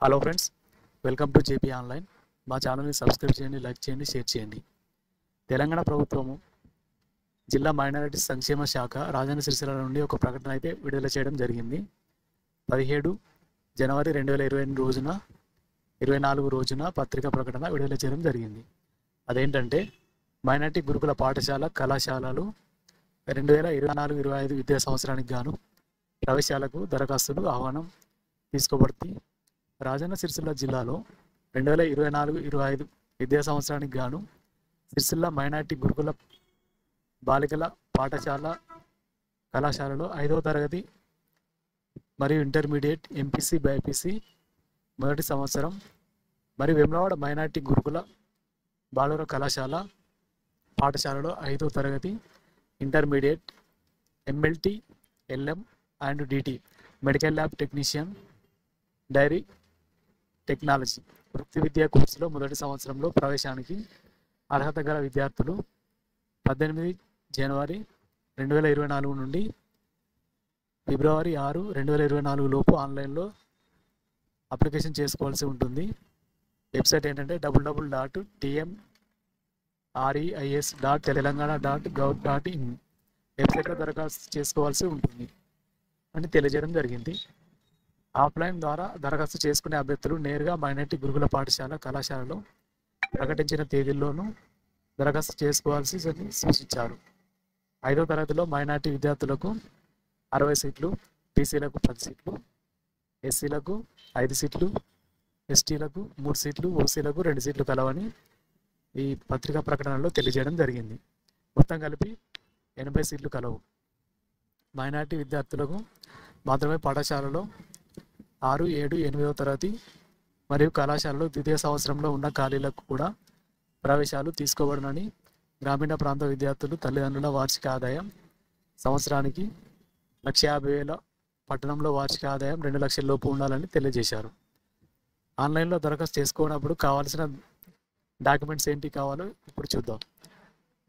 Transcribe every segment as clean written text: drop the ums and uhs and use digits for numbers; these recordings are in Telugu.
Hello friends, welcome to JP online. మా ఛానల్ని సబ్స్క్రైబ్ చేయండి, లైక్ చేయండి, షేర్ చేయండి. తెలంగాణ ప్రభుత్వము జిల్లా మైనారిటీ సంక్షేమ శాఖ రాజన్న సిరిసిల్ల నుండి ఒక ప్రకటన అయితే విడుదల చేయడం జరిగింది. 17 జనవరి 2024 రోజున పత్రికా ప్రకటన విడుదల చేయడం జరిగింది. అదేంటంటే మైనారిటీ గురుకుల పాఠశాల కళాశాలలు 2024-25 విద్యా సంవత్సరానికి గాను ప్రవేశాలకు దరఖాస్తులు ఆహ్వానం తీసుకోబడుతుంది. రాజన్న సిరిసిల్ల జిల్లాలో 2024-25 విద్యా సంవత్సరానికి గాను సిరిసిల్ల మైనారిటీ గురుకుల బాలికల పాఠశాల కళాశాలలో 5వ తరగతి మరియు ఇంటర్మీడియట్ ఎంపీసీ బైపీసీ మొదటి సంవత్సరం మరియు వేములవాడ మైనారిటీ గురుకుల బాలుర కళాశాల పాఠశాలలో 5వ తరగతి intermediate MLT LM and DT medical lab technician dairy technology వృత్తి విద్యా కోర్సులో మొదటి సంవత్సరంలో ప్రవేశానికి అర్హత గల విద్యార్థులు 18 జనవరి 2024 నుండి ఫిబ్రవరి 6, 2024 లోపు ఆన్లైన్లో అప్లికేషన్ చేసుకోవాల్సి ఉంటుంది. వెబ్సైట్ ఏంటంటే www.tmreis.telangana.gov.in వెబ్సైట్లో దరఖాస్తు చేసుకోవాల్సి ఉంటుంది అని తెలియజేయడం జరిగింది. ఆఫ్లైన్ ద్వారా దరఖాస్తు చేసుకునే అభ్యర్థులు నేరుగా మైనారిటీ గురుకుల పాఠశాల కళాశాలలో ప్రకటించిన తేదీల్లోనూ దరఖాస్తు చేసుకోవాల్సి సూచించారు. 5వ తరగతిలో మైనారిటీ విద్యార్థులకు 60 సీట్లు, బీసీలకు 10 సీట్లు, ఎస్సీలకు 5 సీట్లు, ఎస్టీలకు 3 సీట్లు, ఓసీలకు 2 సీట్లు కలవని ఈ పత్రికా ప్రకటనలో తెలియజేయడం జరిగింది. మొత్తం కలిపి 80 సీట్లు కలవు. మైనారిటీ విద్యార్థులకు మాత్రమే పాఠశాలలో 6, 7, 8వ తరగతి మరియు కళాశాలలో ద్వితీయ సంవత్సరంలో ఉన్న ఖాళీలకు కూడా ప్రవేశాలు తీసుకోబడనని గ్రామీణ ప్రాంత విద్యార్థులు తల్లిదండ్రుల వార్షిక ఆదాయం సంవత్సరానికి 1,50,000, పట్టణంలో వార్షిక ఆదాయం 2 లక్షల లోపు ఉండాలని తెలియజేశారు. ఆన్లైన్లో దరఖాస్తు చేసుకున్నప్పుడు కావాల్సిన డాక్యుమెంట్స్ ఏంటి కావాలో ఇప్పుడు చూద్దాం.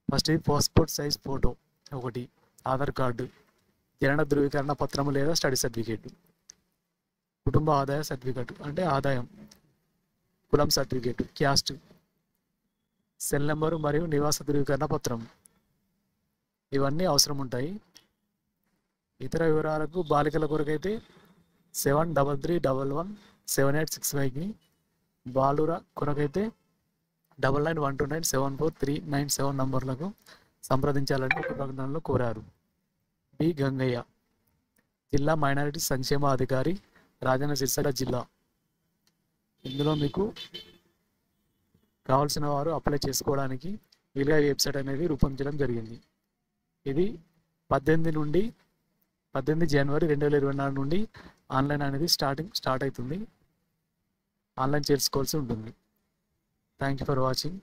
ఫస్ట్ ఇది పాస్పోర్ట్ సైజ్ ఫోటో ఒకటి, ఆధార్ కార్డు, జనన ధృవీకరణ పత్రము లేదా స్టడీ సర్టిఫికేట్, కుటుంబ ఆదాయ సర్టిఫికేట్ అంటే ఆదాయం, కులం సర్టిఫికేట్, క్యాస్ట్, సెల్ నెంబరు మరియు నివాస ధృవీకరణ పత్రం ఇవన్నీ అవసరం ఉంటాయి. ఇతర వివరాలకు బాలికల కొరకైతే 73311786 బాలుర కొరకైతే 9912974397 నంబర్లకు సంప్రదించాలని ఒక ప్రకటనలో కోరారు. బి గంగయ్య, జిల్లా మైనారిటీ సంక్షేమ అధికారి, రాజన్న సిరిసిల్ల జిల్లా. ఇందులో మీకు కావాల్సిన వారు అప్లై చేసుకోవడానికి వీలుగా వెబ్సైట్ అనేది రూపొందించడం జరిగింది. ఇది 18 జనవరి 2024 నుండి ఆన్లైన్ అనేది స్టార్ట్ అవుతుంది. ఆన్లైన్ చేసుకోవాల్సి ఉంటుంది. Thank you for watching.